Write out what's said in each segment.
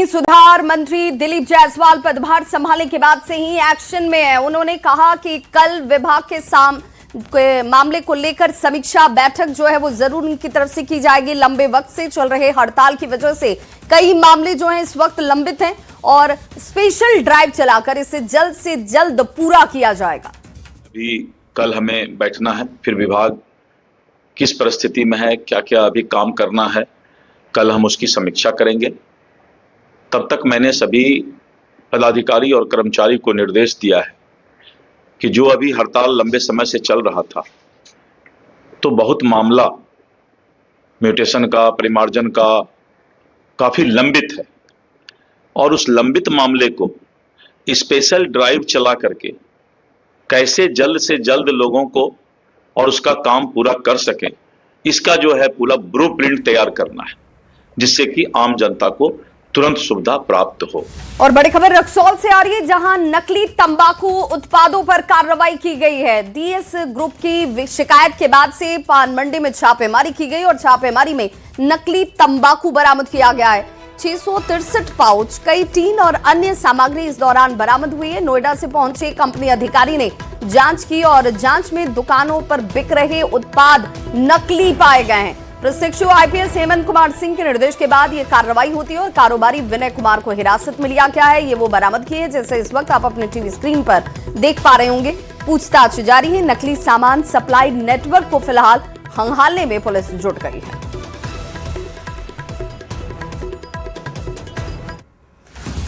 सुधार मंत्री दिलीप जायसवाल पदभार संभालने के बाद से ही एक्शन में है। उन्होंने कहा कि कल विभाग के मामले को लेकर समीक्षा बैठक जो है वो जरूर उनकी तरफ से की जाएगी। लंबे वक्त से चल रहे हड़ताल की वजह से कई मामले जो हैं इस वक्त लंबित हैं और स्पेशल ड्राइव चलाकर इसे जल्द से जल्द पूरा किया जाएगा। अभी कल हमें बैठना है, फिर विभाग किस परिस्थिति में है, क्या क्या अभी काम करना है, कल हम उसकी समीक्षा करेंगे। तब तक मैंने सभी पदाधिकारी और कर्मचारी को निर्देश दिया है कि जो अभी हड़ताल लंबे समय से चल रहा था तो बहुत मामला म्यूटेशन का, परिमार्जन का काफी लंबित है और उस लंबित मामले को स्पेशल ड्राइव चला करके कैसे जल्द से जल्द लोगों को और उसका काम पूरा कर सकें, इसका जो है पूरा ब्लूप्रिंट तैयार करना है जिससे कि आम जनता को तुरंत सुविधा प्राप्त हो। और बड़ी खबर रक्सौल से आ रही है, जहां नकली तंबाकू उत्पादों पर कार्रवाई की गई है। डीएस ग्रुप की शिकायत के बाद से पान मंडी में छापेमारी की गई और छापेमारी में नकली तंबाकू बरामद किया गया है। 663 पाउच, कई टीन और अन्य सामग्री इस दौरान बरामद हुई है। नोएडा से पहुंचे कंपनी अधिकारी ने जांच की और जांच में दुकानों पर बिक रहे उत्पाद नकली पाए गए हैं। प्रशिक्षु आईपीएस हेमंत कुमार सिंह के निर्देश के बाद ये कार्रवाई होती है और कारोबारी विनय कुमार को हिरासत में लिया गया है। ये वो बरामदगी है जैसे इस वक्त आप अपने टीवी स्क्रीन पर देख पा रहे होंगे। पूछताछ जारी है। नकली सामान सप्लाई नेटवर्क को फिलहाल खंगालने में पुलिस जुट गई है।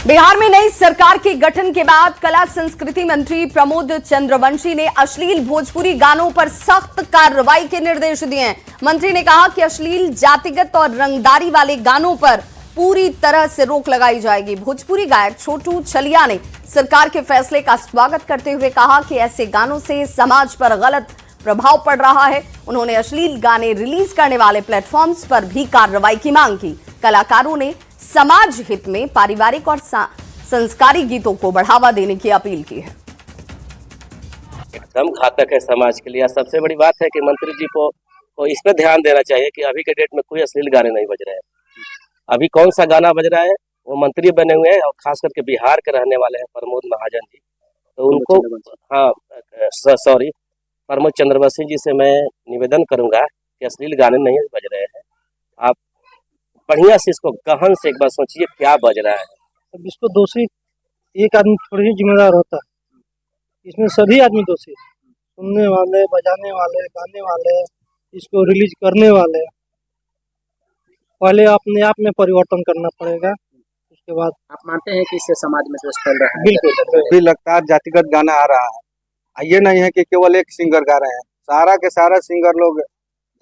बिहार में नई सरकार के गठन के बाद कला संस्कृति मंत्री प्रमोद चंद्रवंशी ने अश्लील भोजपुरी गानों पर सख्त कार्रवाई के निर्देश दिए हैं। मंत्री ने कहा कि अश्लील, जातिगत और रंगदारी वाले गानों पर पूरी तरह से रोक लगाई जाएगी। भोजपुरी गायक छोटू छलिया ने सरकार के फैसले का स्वागत करते हुए कहा कि ऐसे गानों से समाज पर गलत प्रभाव पड़ रहा है। उन्होंने अश्लील गाने रिलीज करने वाले प्लेटफॉर्म्स पर भी कार्रवाई की मांग की। कलाकारों ने समाज हित में पारिवारिक और संस्कारी गीतों को बढ़ावा देने की अपील की है। एकदम घातक है समाज के लिए। सबसे बड़ी बात है कि मंत्री जी को इस पे ध्यान देना चाहिए कि अभी के डेट में कोई अश्लील गाने नहीं बज रहे हैं। अभी कौन सा गाना बज रहा है, वो मंत्री बने हुए हैं और खास करके बिहार के रहने वाले हैं प्रमोद महाजन जी, तो उनको प्रमोद चंद्रवंशी जी से मैं निवेदन करूंगा कि अश्लील गाने नहीं बज रहे हैं। आप बढ़िया से इसको गहन से एक बार सोचिए क्या बज रहा है। अब इसको दोषी एक आदमी थोड़ी ही जिम्मेदार होता है, इसमें सभी आदमी दोषी, सुनने वाले, बजाने वाले, गाने वाले, इसको रिलीज करने वाले। पहले अपने आप में परिवर्तन करना पड़ेगा, उसके बाद। आप मानते हैं कि इससे समाज में जो फैल रहा है? बिल्कुल भी लगातार जातिगत गाना आ रहा है। ये नहीं है कि केवल एक सिंगर गा रहे हैं, सारा के सारा सिंगर लोग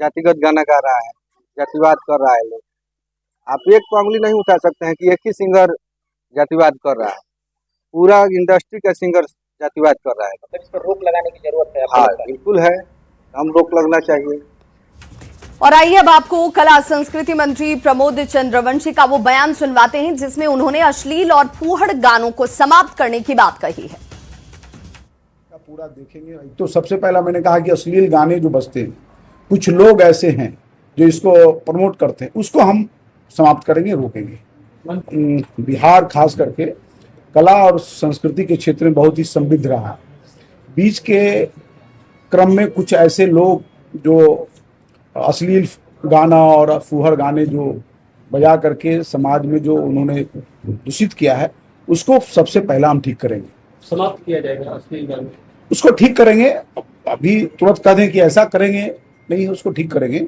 जातिगत गाना गा रहा है, जातिवाद कर रहा है लोग। आप एक उंगली नहीं उठा सकते हैं कि एक ही सिंगर जातिवाद कर रहा है, पूरा इंडस्ट्री का सिंगर जातिवाद कर रहा है। तो इस पर रोक लगाने की जरूरत है। हाँ बिल्कुल है, हम रोक लगना चाहिए। और आइए अब आपको कला संस्कृति मंत्री प्रमोद चंद्रवंशी का वो बयान सुनवाते हैं जिसमें उन्होंने अश्लील और फूहड़ गानों को समाप्त करने की बात कही है। पूरा देखेंगे तो सबसे पहला मैंने कहा कि अश्लील गाने जो बजते हैं, कुछ लोग ऐसे हैं जो इसको प्रमोट करते हैं, उसको हम समाप्त करेंगे, रोकेंगे। बिहार खास करके कला और संस्कृति के क्षेत्र में बहुत ही समृद्ध रहा। बीच के क्रम में कुछ ऐसे लोग जो अश्लील गाना और फूहड़ गाने जो बजा करके समाज में जो उन्होंने दूषित किया है, उसको सबसे पहला हम ठीक करेंगे, समाप्त किया जाएगा। अश्लील गाने उसको ठीक करेंगे। अभी तुरंत कह दें कि ऐसा करेंगे नहीं, उसको ठीक करेंगे,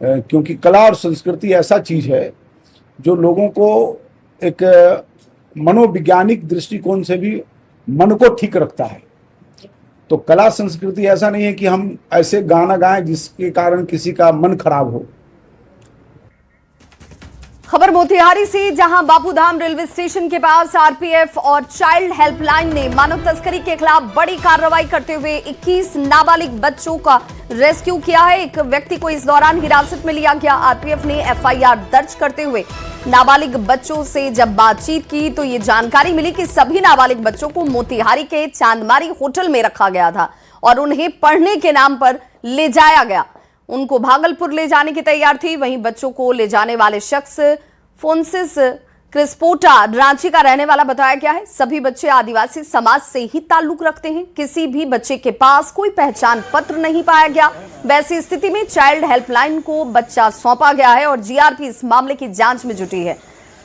क्योंकि कला और संस्कृति ऐसा चीज है जो लोगों को एक मनोवैज्ञानिक दृष्टिकोण से भी मन को ठीक रखता है। तो कला संस्कृति ऐसा नहीं है कि हम ऐसे गाना गाएं जिसके कारण किसी का मन खराब हो। खबर मोतिहारी से, जहां बापूधाम रेलवे स्टेशन के पास आरपीएफ और चाइल्ड हेल्पलाइन ने मानव तस्करी के खिलाफ बड़ी कार्रवाई करते हुए 21 नाबालिग बच्चों का रेस्क्यू किया है। एक व्यक्ति को इस दौरान हिरासत में लिया गया। आरपीएफ ने एफआईआर दर्ज करते हुए नाबालिग बच्चों से जब बातचीत की तो ये जानकारी मिली कि सभी नाबालिग बच्चों को मोतिहारी के चांदमारी होटल में रखा गया था और उन्हें पढ़ने के नाम पर ले जाया गया। उनको भागलपुर ले जाने की तैयार थी। वहीं बच्चों को ले जाने वाले शख्स फोन्सिस क्रिस्पोटा रांची का रहने वाला बताया गया है। सभी बच्चे आदिवासी समाज से ही ताल्लुक रखते हैं। किसी भी बच्चे के पास कोई पहचान पत्र नहीं पाया गया। वैसी स्थिति में चाइल्ड हेल्पलाइन को बच्चा सौंपा गया है और जीआरपी इस मामले की जांच में जुटी है।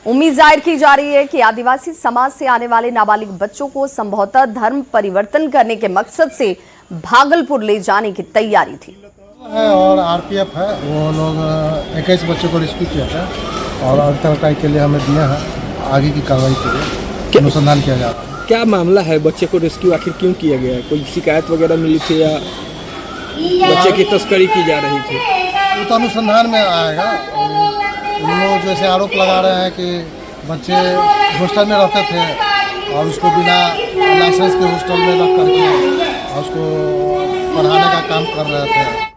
उम्मीद जाहिर की जा रही है कि आदिवासी समाज से आने वाले नाबालिग बच्चों को संभवतः धर्म परिवर्तन करने के मकसद से भागलपुर ले जाने की तैयारी थी। है और आरपीएफ है, वो लोग 21 बच्चों को रेस्क्यू किया था और अभी तक के लिए हमें दिया है। आगे की कार्रवाई के लिए अनुसंधान किया जा रहा है। क्या मामला है? बच्चे को रेस्क्यू आखिर क्यों किया गया है? कोई शिकायत वगैरह मिली थी या बच्चे की तस्करी की जा रही थी? वो तो अनुसंधान में आएगा। उन लोग जैसे आरोप लगा रहे हैं कि बच्चे हॉस्टल में रहते थे और उसको बिना लाइसेंस के हॉस्टल में रख करके और उसको पढ़ाने का काम कर रहे थे।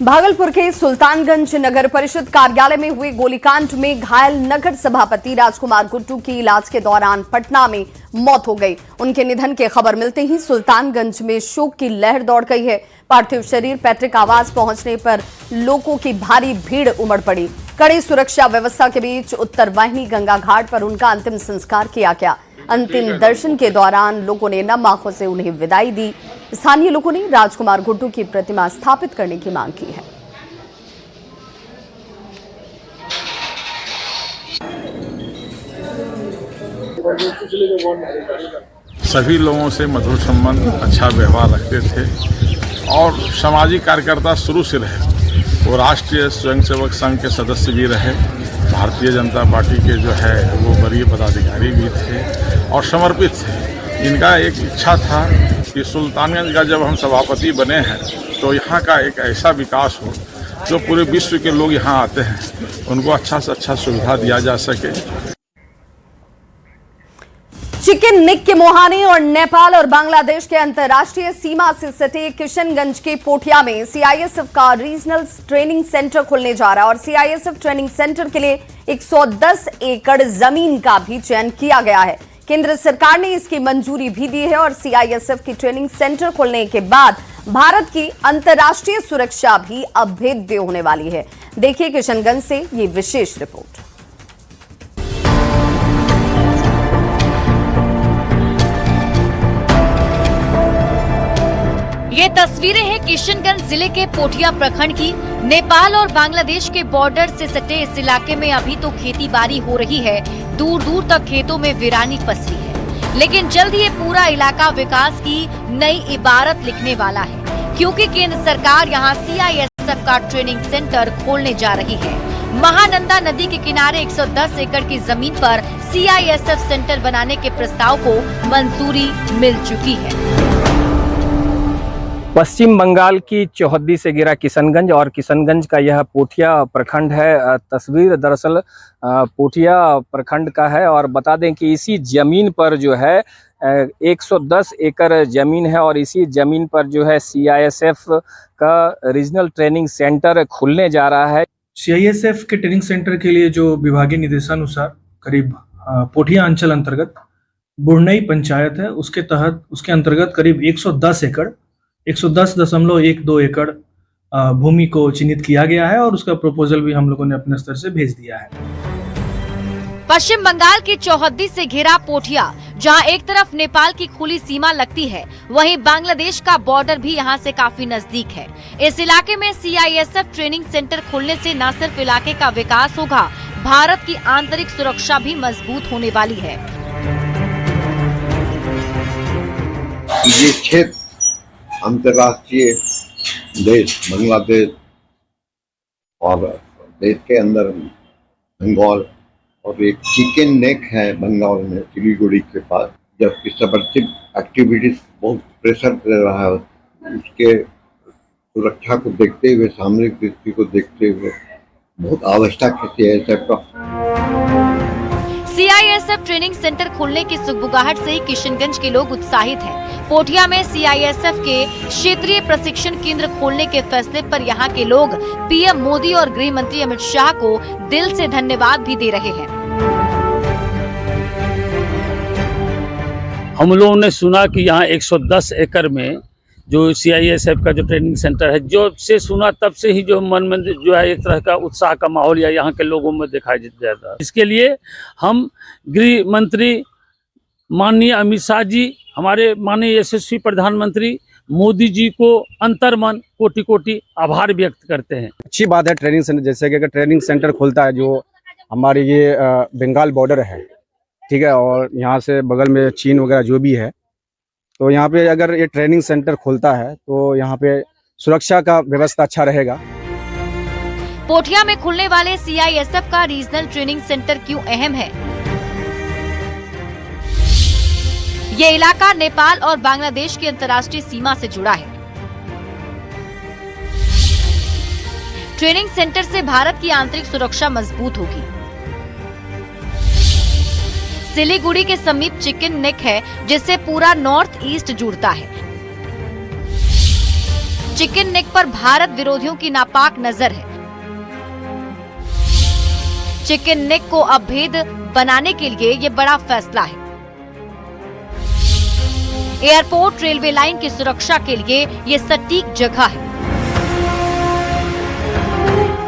भागलपुर के सुल्तानगंज नगर परिषद कार्यालय में हुए गोलीकांड में घायल नगर सभापति राजकुमार गुट्टू की इलाज के दौरान पटना में मौत हो गई। उनके निधन की खबर मिलते ही सुल्तानगंज में शोक की लहर दौड़ गई है। पार्थिव शरीर पैतृक आवास पहुंचने पर लोगों की भारी भीड़ उमड़ पड़ी। कड़ी सुरक्षा व्यवस्था के बीच उत्तर वाहिनी गंगा घाट पर उनका अंतिम संस्कार किया गया। अंतिम दर्शन के दौरान लोगों ने नम आंखों से उन्हें विदाई दी। स्थानीय लोगों ने राजकुमार गुट्टू की प्रतिमा स्थापित करने की मांग की है। सभी लोगों से मधुर संबंध, अच्छा व्यवहार रखते थे और सामाजिक कार्यकर्ता शुरू से रहे। वो राष्ट्रीय स्वयंसेवक संघ के सदस्य भी रहे, भारतीय जनता पार्टी के जो है वो वरीय पदाधिकारी भी थे और समर्पित थे। इनका एक इच्छा था कि सुल्तानगंज का जब हम सभापति बने हैं तो यहाँ का एक ऐसा विकास हो जो पूरे विश्व के लोग यहाँ आते हैं उनको अच्छा से अच्छा सुविधा दिया जा सके। चिकन नेक के मोहानी और नेपाल और बांग्लादेश के अंतर्राष्ट्रीय सीमा से सटे किशनगंज के पोठिया में सीआईएसएफ का रीजनल ट्रेनिंग सेंटर खुलने जा रहा है और सीआईएसएफ ट्रेनिंग सेंटर के लिए 110 एकड़ जमीन का भी चयन किया गया है। केंद्र सरकार ने इसकी मंजूरी भी दी है और सीआईएसएफ की ट्रेनिंग सेंटर खुलने के बाद भारत की अंतर्राष्ट्रीय सुरक्षा भी अभेद्य होने वाली है। देखिए किशनगंज से ये विशेष रिपोर्ट। ये तस्वीरें हैं किशनगंज जिले के पोठिया प्रखंड की। नेपाल और बांग्लादेश के बॉर्डर से सटे इस इलाके में अभी तो खेती बाड़ी हो रही है, दूर दूर तक खेतों में वीरानी पसरी है। लेकिन जल्द ये पूरा इलाका विकास की नई इबारत लिखने वाला है, क्योंकि केंद्र सरकार यहाँ सीआईएसएफ का ट्रेनिंग सेंटर खोलने जा रही है। महानंदा नदी के किनारे 110 एकड़ की जमीन पर सीआईएसएफ सेंटर बनाने के प्रस्ताव को मंजूरी मिल चुकी है। पश्चिम बंगाल की चौहद्दी से घिरा किशनगंज और किशनगंज का यह पोठिया प्रखंड है। तस्वीर दरअसल पोठिया प्रखंड का है और बता दें कि इसी जमीन पर जो है 110 एकड़ जमीन है और इसी जमीन पर जो है सीआईएसएफ का रीजनल ट्रेनिंग सेंटर खुलने जा रहा है। सीआईएसएफ के ट्रेनिंग सेंटर के लिए जो विभागीय निर्देशानुसार करीब पोठिया अंचल अंतर्गत बुढ़नई पंचायत है, उसके तहत उसके अंतर्गत करीब 110 एकड़ 110.12 एकड़ भूमि को चिन्हित किया गया है और उसका प्रपोजल भी हम लोगों ने अपने स्तर से भेज दिया है। पश्चिम बंगाल की चौहद्दी से घिरा पोठिया, जहां एक तरफ नेपाल की खुली सीमा लगती है, वहीं बांग्लादेश का बॉर्डर भी यहां से काफी नजदीक है। इस इलाके में सीआईएसएफ ट्रेनिंग सेंटर खुलने से न सिर्फ इलाके का विकास होगा, भारत की आंतरिक सुरक्षा भी मजबूत होने वाली है। ये क्षेत्र अंतर्राष्ट्रीय देश बांग्लादेश और देश के अंदर बंगाल और एक चिकन नेक है बंगाल में सिलीगुड़ी के पास, जबकि सबर्टिव एक्टिविटीज बहुत प्रेशर कर रहा है। उसके सुरक्षा को देखते हुए, सामरिक दृष्टि को देखते हुए बहुत आवश्यक है सीआईएसएफ का। सीआईएसएफ ट्रेनिंग सेंटर खुलने की सुगबुगाहट से ही किशनगंज के लोग उत्साहित हैं। पोठिया में सीआईएसएफ के क्षेत्रीय प्रशिक्षण केंद्र खोलने के फैसले पर यहाँ के लोग पीएम मोदी और गृह मंत्री अमित शाह को दिल से धन्यवाद भी दे रहे हैं। हम लोगों ने सुना कि यहाँ 110 एकड़ में जो CISF का जो ट्रेनिंग सेंटर है, जो से सुना तब से ही जो मन में जो है एक तरह का उत्साह का माहौल या यहाँ के लोगों में दिखाई देता है। इसके लिए हम गृह मंत्री माननीय अमित शाह जी, हमारे माननीय यशस्वी प्रधानमंत्री मोदी जी को अंतर्मन कोटि कोटि आभार व्यक्त करते हैं। अच्छी बात है ट्रेनिंग सेंटर, जैसे कि अगर ट्रेनिंग सेंटर खुलता है जो हमारे ये बंगाल बॉर्डर है, ठीक है, और यहाँ से बगल में चीन वगैरह जो भी है, तो यहाँ पे अगर ये ट्रेनिंग सेंटर खुलता है तो यहाँ पे सुरक्षा का व्यवस्था अच्छा रहेगा। पोठिया में खुलने वाले CISF का रीजनल ट्रेनिंग सेंटर क्यों अहम है? ये इलाका नेपाल और बांग्लादेश की अंतर्राष्ट्रीय सीमा से जुड़ा है। ट्रेनिंग सेंटर से भारत की आंतरिक सुरक्षा मजबूत होगी। सिलीगुड़ी के समीप चिकन नेक है, जिससे पूरा नॉर्थ ईस्ट जुड़ता है। चिकन नेक पर भारत विरोधियों की नापाक नजर है। चिकन नेक को अभेद बनाने के लिए ये बड़ा फैसला है। एयरपोर्ट रेलवे लाइन की सुरक्षा के लिए ये सटीक जगह है।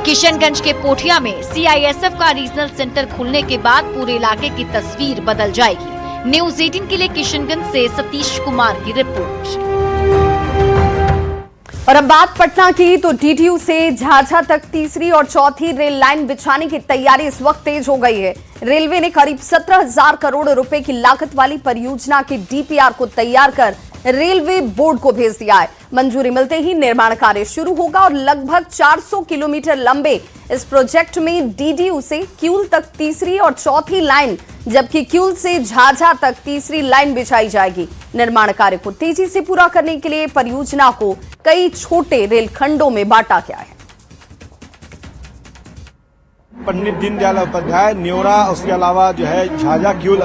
किशनगंज के पोठिया में CISF का रीजनल सेंटर खुलने के बाद पूरे इलाके की तस्वीर बदल जाएगी। न्यूज़ 18 के लिए किशनगंज से सतीश कुमार की रिपोर्ट। और अब बात पटना की, तो DDU से झाझा तक तीसरी और चौथी रेल लाइन बिछाने की तैयारी इस वक्त तेज हो गई है। रेलवे ने करीब 17,000 करोड़ रुपए की लागत वाली परियोजना के DPR को तैयार कर रेलवे बोर्ड को भेज दिया है। मंजूरी मिलते ही निर्माण कार्य शुरू होगा और लगभग 400 किलोमीटर लंबे इस प्रोजेक्ट में DDU से क्यूल तक तीसरी और चौथी लाइन, जबकि क्यूल से झाझा तक तीसरी लाइन बिछाई जाएगी। निर्माण कार्य को तेजी से पूरा करने के लिए परियोजना को कई छोटे रेलखंडों में बांटा गया है। पंडित दीनदयाल उपाध्याय, न्योरा, उसके अलावा जो है झाझा क्यूल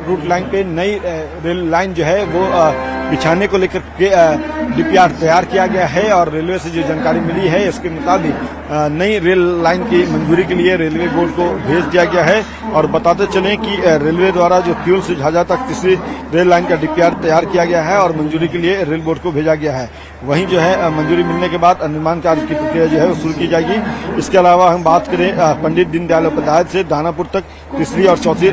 रूट लाइन पे नई रेल लाइन जो है वो बिछाने को लेकर के DPR तैयार किया गया है। और रेलवे से जो जानकारी मिली है इसके मुताबिक नई रेल लाइन की मंजूरी के लिए रेलवे बोर्ड को भेज दिया गया है। और बताते चलें कि रेलवे द्वारा जो क्यूल से झाझा तक तीसरी रेल लाइन का DPR तैयार किया गया है और मंजूरी के लिए रेल बोर्ड को भेजा गया है। वहीं जो है मंजूरी मिलने के बाद निर्माण कार्य की प्रक्रिया जो है वो शुरू की जाएगी। इसके अलावा हम बात करें पंडित दीनदयाल उपाध्याय से दानापुर तक तीसरी और चौथी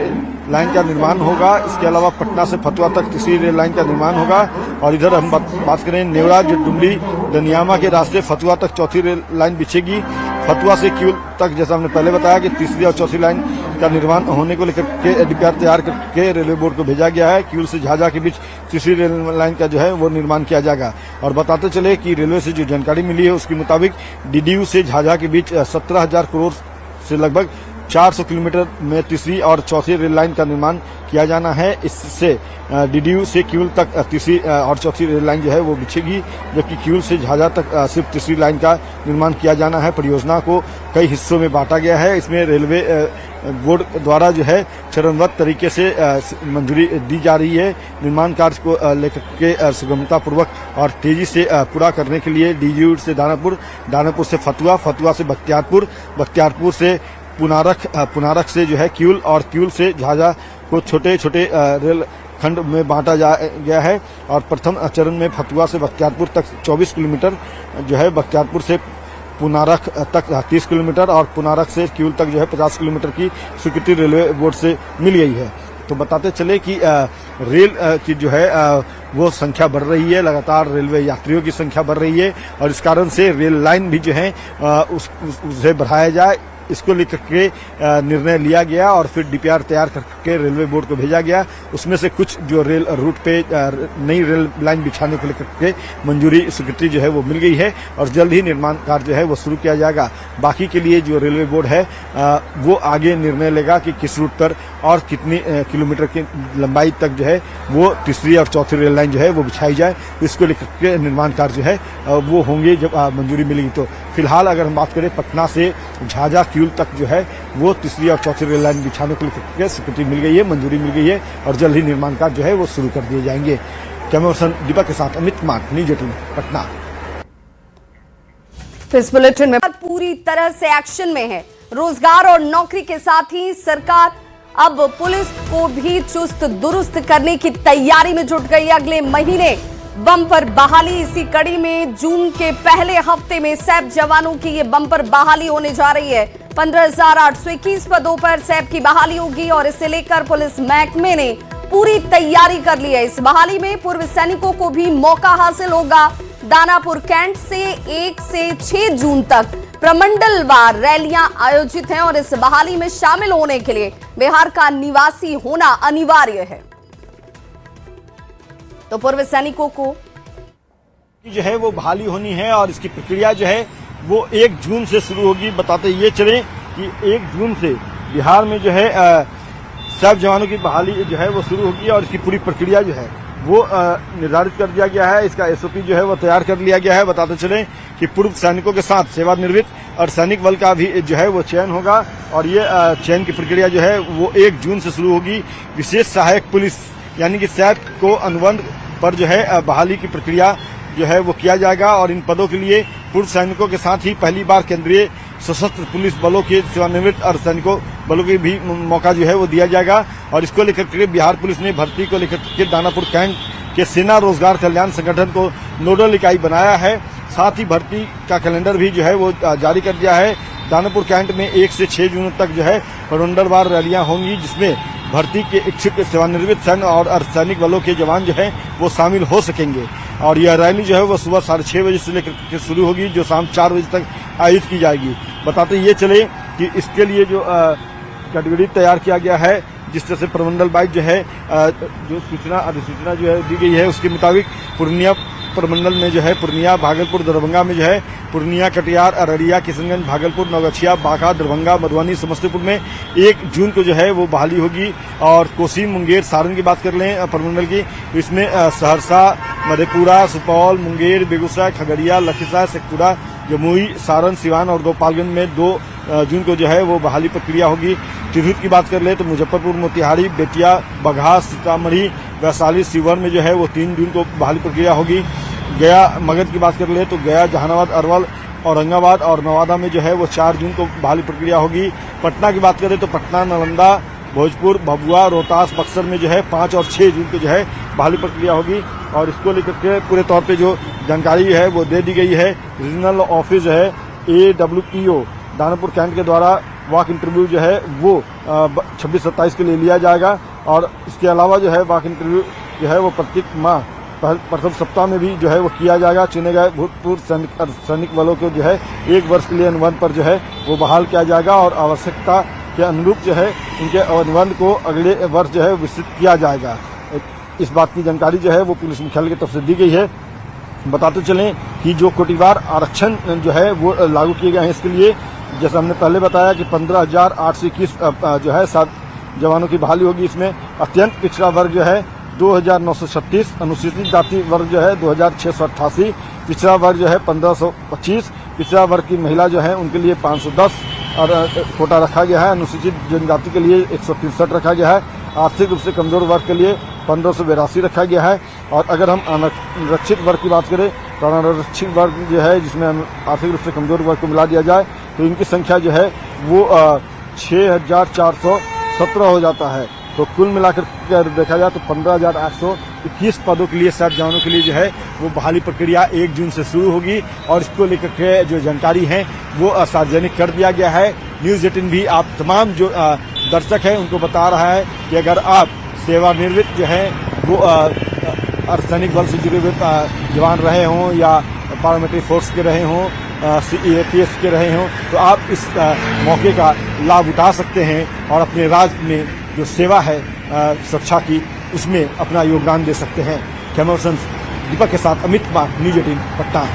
लाइन का निर्माण होगा। इसके अलावा पटना से फतुहा तक तीसरी रेल लाइन का निर्माण होगा। और इधर हम बात करें नेवरा जो डुमरी दनियामा के रास्ते फतुहा तक चौथी रेल लाइन बिछेगी। फतुहा से क्यूल तक, जैसा हमने पहले बताया कि तीसरी और चौथी लाइन का निर्माण होने को लेकर के DPR तैयार करके रेलवे बोर्ड को भेजा गया है। क्यूल से झाझा के बीच तीसरी रेल लाइन का जो है वो निर्माण किया जाएगा। और बताते चले कि रेलवे से जो जानकारी मिली है उसके मुताबिक DDU से झाझा के बीच 17,000 करोड़ से लगभग 400 किलोमीटर में तीसरी और चौथी रेल लाइन का निर्माण किया जाना है। इससे DDU से क्यूल तक तीसरी और चौथी रेल लाइन जो है वो बिछेगी, जबकि क्यूल से झाझा तक सिर्फ तीसरी लाइन का निर्माण किया जाना है। परियोजना को कई हिस्सों में बांटा गया है। इसमें रेलवे बोर्ड द्वारा जो है चरणबद्ध तरीके से मंजूरी दी जा रही है। निर्माण कार्य को लेकर के सुगमता पूर्वक और तेजी से पूरा करने के लिए DDU से दानापुर, दानापुर से फतुहा, फतुहा से बख्तियारपुर, बख्तियारपुर से पुनारख, पुनारख से जो है क्यूल और क्यूल से झाझा को छोटे छोटे रेल खंड में बांटा गया है। और प्रथम चरण में फतुहा से बख्तियारपुर तक 24 किलोमीटर जो है, बख्तियारपुर से पुनारख तक 30 किलोमीटर और पुनारख से क्यूल तक जो है 50 किलोमीटर की स्वीकृति रेलवे बोर्ड से मिल गई है। तो बताते चले कि रेल की जो है वो संख्या बढ़ रही है, लगातार रेलवे यात्रियों की संख्या बढ़ रही है और इस कारण से रेल लाइन भी जो है उसे बढ़ाया जाए, इसको लेकर के निर्णय लिया गया और फिर DPR तैयार करके रेलवे बोर्ड को भेजा गया। उसमें से कुछ जो रेल रूट पे नई रेल लाइन बिछाने को लेकर के मंजूरी स्वीकृति जो है वो मिल गई है और जल्द ही निर्माण कार्य जो है वो शुरू किया जाएगा। बाकी के लिए जो रेलवे बोर्ड है वो आगे निर्णय लेगा कि किस रूट पर और कितनी किलोमीटर की लंबाई तक जो है वो तीसरी और चौथी रेल लाइन जो है वो बिछाई जाए। इसको लेकर के निर्माण कार्य जो है वो होंगे जब मंजूरी मिलेगी। तो फिलहाल अगर हम बात करें पटना से झाझा क्यूल तक जो है वो तीसरी और चौथी रेल लाइन बिछाने को लेकर स्वीकृति मिल गई है, मंजूरी मिल गई है और जल्द ही निर्माण कार्य जो है वो शुरू कर दिए जाएंगे। कैमरा पर्सन दीपक के साथ अमित कुमार, न्यूज़ 18 पटना। इस बुलेटिन में पूरी तरह से एक्शन में है। रोजगार और नौकरी के साथ ही सरकार अब पुलिस को भी चुस्त दुरुस्त करने की तैयारी में जुट गई है। अगले महीने बम्पर बहाली। इसी कड़ी में जून के पहले हफ्ते में सैप जवानों की ये बम्पर बहाली होने जा रही है। 15,821 पदों पर सैप की बहाली होगी और इसे लेकर पुलिस महकमे ने पूरी तैयारी कर ली है। इस बहाली में पूर्व सैनिकों को भी मौका हासिल होगा। दानापुर कैंट से 1 से 6 जून तक प्रमंडलवार रैलियां आयोजित हैं और इस बहाली में शामिल होने के लिए बिहार का निवासी होना अनिवार्य है। तो पूर्व सैनिकों को जो है वो बहाली होनी है और इसकी प्रक्रिया जो है वो 1 जून से शुरू होगी। बताते ये चलें कि 1 जून से बिहार में जो है सब जवानों की बहाली जो है वो शुरू होगी और इसकी पूरी प्रक्रिया जो है वो निर्धारित कर दिया गया है। इसका एसओपी जो है वो तैयार कर लिया गया है। बताते चलें कि पूर्व सैनिकों के साथ सेवानिवृत्त और सैनिक बल का भी जो है वो चयन होगा और ये चयन की प्रक्रिया जो है वो 1 जून से शुरू होगी। विशेष सहायक पुलिस यानी कि सैप को अनुबंध पर जो है बहाली की प्रक्रिया जो है वो किया जाएगा और इन पदों के लिए पूर्व सैनिकों के साथ ही पहली बार केंद्रीय सशस्त्र पुलिस बलों के सेवानिवृत्त और सैनिकों बलों के भी मौका जो है वो दिया जाएगा। और इसको लेकर के बिहार पुलिस ने भर्ती को लेकर के दानापुर कैंट के सेना रोजगार कल्याण संगठन को नोडल इकाई बनाया है। साथ ही भर्ती का कैलेंडर भी जो है वो जारी कर दिया है। दानापुर कैंट में 1 से 6 जून तक जो है प्रमंडलवार रैलियां होंगी जिसमें भर्ती के इच्छुक सेवानिवृत्त सैन्य और अर्धसैनिक बलों के जवान जो हैं वो शामिल हो सकेंगे। और यह रैली जो है वो सुबह 6:30 बजे से लेकर के शुरू होगी जो शाम 4 बजे तक आयोजित की जाएगी। बताते ये चले कि इसके लिए जो कैटेगरी तैयार किया गया है जिस तरह से प्रमंडल वाइज जो है जो सूचना अधिसूचना जो है दी गई है उसके मुताबिक पूर्णिया प्रमंडल में जो है पूर्णिया, भागलपुर, दरभंगा में जो है पूर्णिया, कटिहार, अररिया, किशनगंज, भागलपुर, नवगछिया, बांका, दरभंगा, मधुबनी, समस्तीपुर में 1 जून को जो है वो बहाली होगी। और कोसी, मुंगेर, सारण की बात कर लें प्रमंडल की तो इसमें सहरसा, मधेपुरा, सुपौल, मुंगेर, बेगूसराय, खगड़िया, लखीसराय, शेखपुरा, जमुई, सारण, सिवान और गोपालगंज में 2 जून को जो है वो बहाली प्रक्रिया होगी। तिरहुत की बात कर ले तो मुजफ्फरपुर, मोतिहारी, बेतिया, बगहा, सीतामढ़ी, वैशाली, शिवहर में जो है वो 3 जून को बहाली प्रक्रिया होगी। गया, मगध की बात कर ले तो गया, जहानाबाद, अरवल, औरंगाबाद और नवादा में जो है वो 4 जून को बहाली प्रक्रिया होगी। पटना की बात करें तो पटना, नालंदा, भोजपुर, भभुआ, रोहतास, बक्सर में जो है 5 और 6 जून को जो है बहाली प्रक्रिया होगी। और इसको लेकर के पूरे तौर पे जो जानकारी है वो दे दी गई है। रीजनल ऑफिस जो है AWPO दानापुर कैंट के द्वारा वॉक इंटरव्यू जो है वो 26-27 के लिए लिया जाएगा। और इसके अलावा जो है वॉक इंटरव्यू जो है वो प्रत्येक माह प्रथम सप्ताह में भी जो है वो किया जाएगा। चुने गए भूतपूर्व सैनिक बलों को जो है 1 वर्ष के लिए अनुबंध पर जो है वो बहाल किया जाएगा और आवश्यकता के अनुरूप जो है इनके अनुबंध को अगले वर्ष जो है विस्तृत किया जाएगा। इस बात की जानकारी जो है वो पुलिस मुख्यालय की तरफ से दी गई है। बताते चलें कि जो कोटिवार आरक्षण जो है वो लागू किए गए हैं इसके लिए जैसा हमने पहले बताया कि 15,821 जो है 7 जवानों की बहाली होगी। इसमें अत्यंत पिछड़ा वर्ग जो है 2,936, अनुसूचित जाति वर्ग जो है 2,688, पिछड़ा वर्ग जो है 1,525, पिछड़ा वर्ग की महिला जो है उनके लिए 510 और कोटा रखा गया है। अनुसूचित जनजाति के लिए 163 रखा गया है। आर्थिक रूप से कमजोर वर्ग के लिए 1582 रखा गया है। और अगर हम अनारक्षित वर्ग की बात करें तो अनारक्षित वर्ग जो है जिसमें आर्थिक रूप से कमजोर वर्ग को मिला दिया जाए तो इनकी संख्या जो है वो 6,417 हो जाता है। तो कुल मिलाकर देखा जाए तो 15,821 पदों के लिए सैप जवानों के लिए जो है वो बहाली प्रक्रिया 1 जून से शुरू होगी। और इसको लेकर के जो जानकारी है वो सार्वजनिक कर दिया गया है। न्यूज़ 18 भी आप तमाम जो दर्शक हैं उनको बता रहा है कि अगर आप सेवानिवृत्त जो है वो अर्धसैनिक बल से जुड़े हुए जवान रहे हों या पारामिलिट्री फोर्स के रहे हों, CAPF के रहे हों तो आप इस मौके का लाभ उठा सकते हैं और अपने राज्य में जो सेवा है सुरक्षा की उसमें अपना योगदान दे सकते हैं। कैमरा पर्सन दीपक के साथ अमित कुमार, न्यूज़ 18 पटना।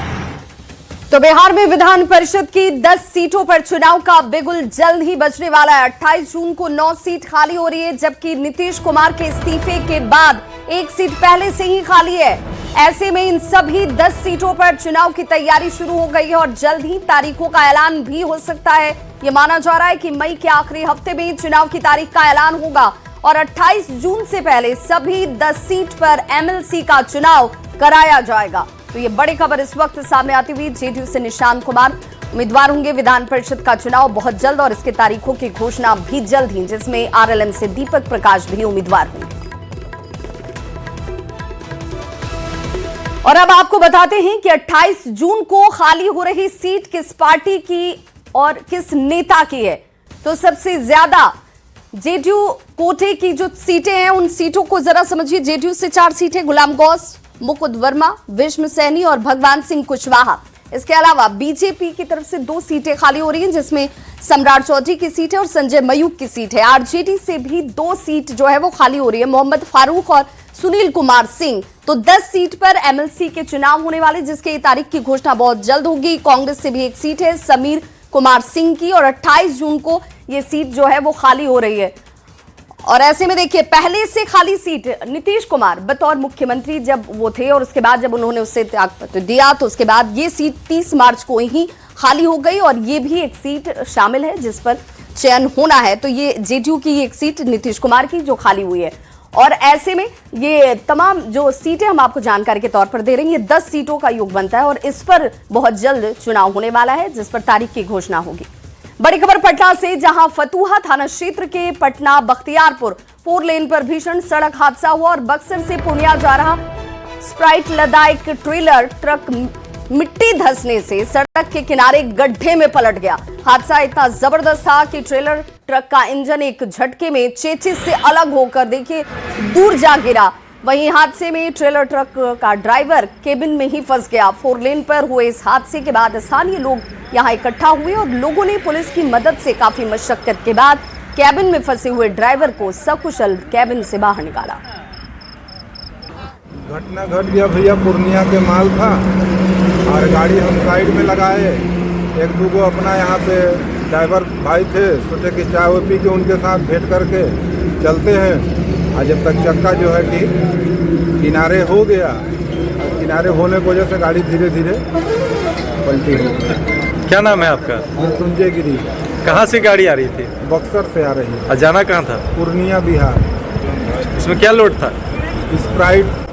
तो बिहार में विधान परिषद की 10 सीटों पर चुनाव का बिगुल जल्द ही बजने वाला है। 28 जून को 9 सीट खाली हो रही है जबकि नीतीश कुमार के इस्तीफे के बाद 1 सीट पहले से ही खाली है। ऐसे में इन सभी 10 सीटों पर चुनाव की तैयारी शुरू हो गई है और जल्द ही तारीखों का ऐलान भी हो सकता है। ये माना जा रहा है कि मई के आखिरी हफ्ते में चुनाव की तारीख का ऐलान होगा और 28 जून से पहले सभी 10 सीट पर MLC का चुनाव कराया जाएगा। तो ये बड़ी खबर इस वक्त सामने आती हुई। JDU से निशांत कुमार उम्मीदवार होंगे विधान परिषद का चुनाव बहुत जल्द और इसके तारीखों की घोषणा भी जल्द ही, जिसमें RLM से दीपक प्रकाश भी उम्मीदवार होंगे। और अब आपको बताते हैं कि 28 जून को खाली हो रही सीट किस पार्टी की और किस नेता की है। तो सबसे ज्यादा जेडीयू कोटे की जो सीटें हैं उन सीटों को जरा समझिए। जेडीयू से 4 सीटें, गुलाम गौस, मुकुंद वर्मा, विष्णु सैनी और भगवान सिंह कुशवाहा। इसके अलावा बीजेपी की तरफ से 2 सीटें खाली हो रही हैं, जिसमें सम्राट चौधरी की सीट है और संजय मयूख की सीट है। आरजेडी से भी 2 सीट जो है वो खाली हो रही है, मोहम्मद फारूक और सुनील कुमार सिंह। तो 10 सीट पर एमएलसी के चुनाव होने वाले, जिसके तारीख की घोषणा बहुत जल्द होगी। कांग्रेस से भी 1 सीट है समीर कुमार सिंह की, और 28 जून को ये सीट जो है वो खाली हो रही है। और ऐसे में देखिए, पहले से खाली सीट नीतीश कुमार बतौर मुख्यमंत्री जब वो थे और उसके बाद जब उन्होंने उससे त्यागपत्र दिया, तो उसके बाद ये सीट 30 मार्च को ही खाली हो गई और ये भी एक सीट शामिल है जिस पर चयन होना है। तो ये जेडीयू की एक सीट नीतीश कुमार की जो खाली हुई है। और ऐसे में ये तमाम जो सीटें हम आपको जानकारी के तौर पर दे रहे हैं, ये 10 सीटों का योग बनता है और इस पर बहुत जल्द चुनाव होने वाला है, जिस पर तारीख की घोषणा होगी। बड़ी खबर पटना से, जहां फतुहा थाना क्षेत्र के पटना बख्तियारपुर 4 लेन पर भीषण सड़क हादसा हुआ और बक्सर से पूर्णिया जा रहा स्प्राइट लदा एक ट्रेलर ट्रक मिट्टी धंसने से सड़क के किनारे गड्ढे में पलट गया। हादसा इतना जबरदस्त था कि ट्रेलर ट्रक का इंजन एक झटके में चेचिस से अलग होकर देखिए दूर जा गिरा। वहीं हादसे में ट्रेलर ट्रक का ड्राइवर केबिन में ही फंस गया। 4 लेन पर हुए इस हादसे के बाद स्थानीय लोग यहां इकट्ठा हुए और लोगों ने पुलिस की मदद से काफी मशक्कत के बाद केबिन में फंसे हुए ड्राइवर को सकुशल केबिन से बाहर निकाला। घटना घट गया भैया, पूर्णिया के माल था और गाड़ी हम साइड में लगाए। 1-2 अपना यहाँ पे ड्राइवर भाई थे, सोचे कि चाय वो पी के उनके साथ भेंट करके चलते हैं। और जब तक चक्का जो है कि किनारे हो गया, किनारे होने की वजह से गाड़ी धीरे धीरे पलटी हो गई। क्या नाम है आपका? मृत्युंजय गिरी। कहाँ से गाड़ी आ रही थी? बक्सर से आ रही है। और जाना कहाँ था? पूर्णिया बिहार। इसमें क्या लोड था? स्प्राइट